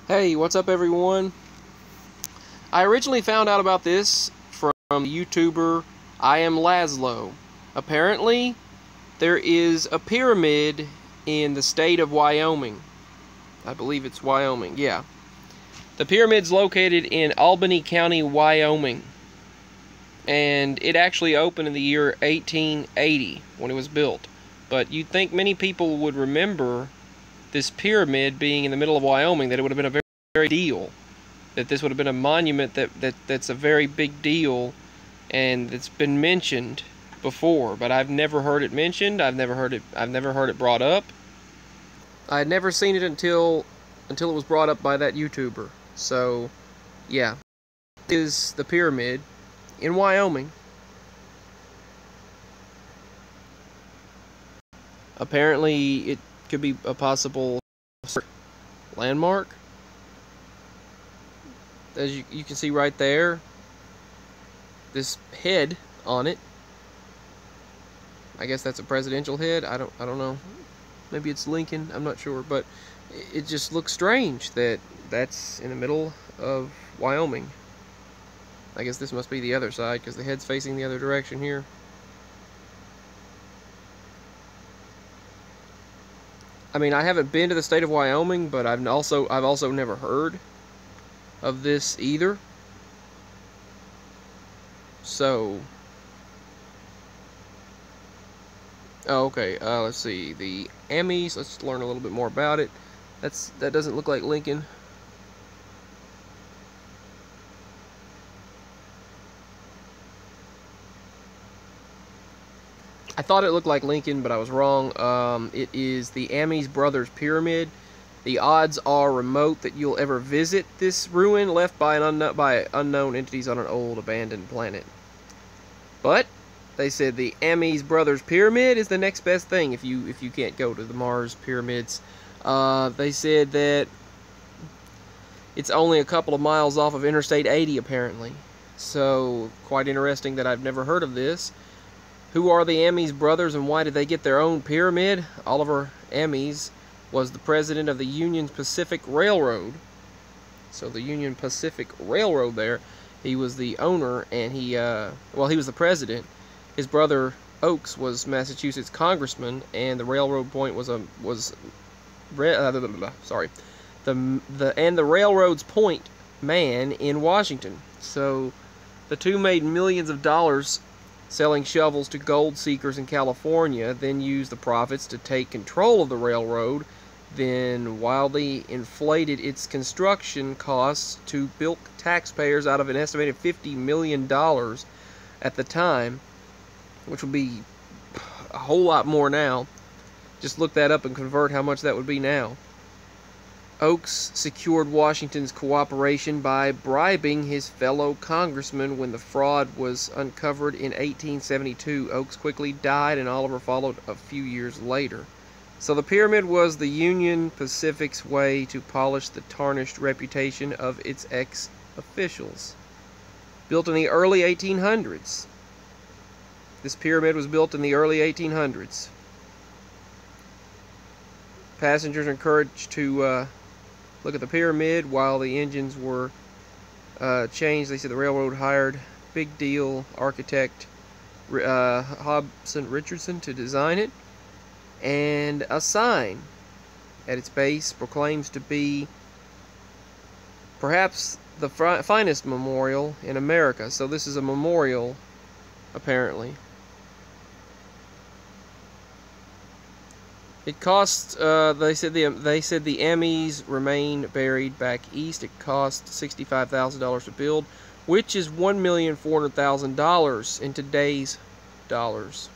Hey, what's up everyone? I originally found out about this from the YouTuber I am Lazlo. Apparently, there is a pyramid in the state of Wyoming. I believe it's Wyoming, yeah. The pyramid's located in Albany County, Wyoming. And it actually opened in the year 1880 when it was built. But you'd think many people would remember this pyramid being in the middle of Wyoming, that it would have been a very deal, that this would have been a monument that's a very big deal, and it's been mentioned before, but I've never heard it mentioned. I've never heard it brought up. I had never seen it until it was brought up by that YouTuber. So, yeah, this is the pyramid in Wyoming. Apparently, it could be a possible landmark. As you can see right there, this head on it. I guess that's a presidential head. I don't know. Maybe it's Lincoln. I'm not sure, but it just looks strange that that's in the middle of Wyoming. I guess this must be the other side because the head's facing the other direction here. I mean, I haven't been to the state of Wyoming, but I've also never heard of this either. So, okay, let's see, the Emmys, let's learn a little bit more about it. That doesn't look like Lincoln. I thought it looked like Lincoln, but I was wrong. It is the Ames Brothers Pyramid. The odds are remote that you'll ever visit this ruin left by unknown entities on an old abandoned planet. But they said the Ames Brothers Pyramid is the next best thing if you can't go to the Mars pyramids. They said that it's only a couple of miles off of Interstate 80 apparently. So quite interesting that I've never heard of this. Who are the Ames brothers and why did they get their own pyramid? Oliver Ames was the president of the Union Pacific Railroad. So the Union Pacific Railroad there, he was the owner, and he was the president. His brother Oakes was Massachusetts congressman, and the railroad point was the railroad's point man in Washington. So the two made millions of dollars selling shovels to gold seekers in California, then used the profits to take control of the railroad, then wildly inflated its construction costs to bilk taxpayers out of an estimated $50 million at the time, which would be a whole lot more now. Just look that up and convert how much that would be now. Oakes secured Washington's cooperation by bribing his fellow congressman when the fraud was uncovered in 1872. Oakes quickly died and Oliver followed a few years later. So the pyramid was the Union Pacific's way to polish the tarnished reputation of its ex-officials. Built in the early 1800s. This pyramid was built in the early 1800s. Passengers are encouraged to look at the pyramid while the engines were changed. They said the railroad hired big deal architect Hobson Richardson to design it. And a sign at its base proclaims to be perhaps the finest memorial in America. So this is a memorial, apparently. It cost, they said the Ames remain buried back east. It cost $65,000 to build, which is $1,400,000 in today's dollars.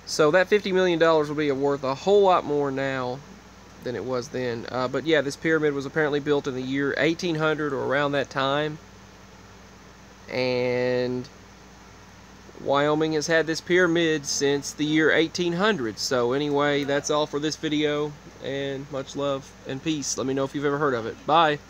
So that $50 million will be worth a whole lot more now than it was then. But yeah, this pyramid was apparently built in the year 1800 or around that time. And Wyoming has had this pyramid since the year 1800. So anyway, that's all for this video. And much love and peace. Let me know if you've ever heard of it. Bye.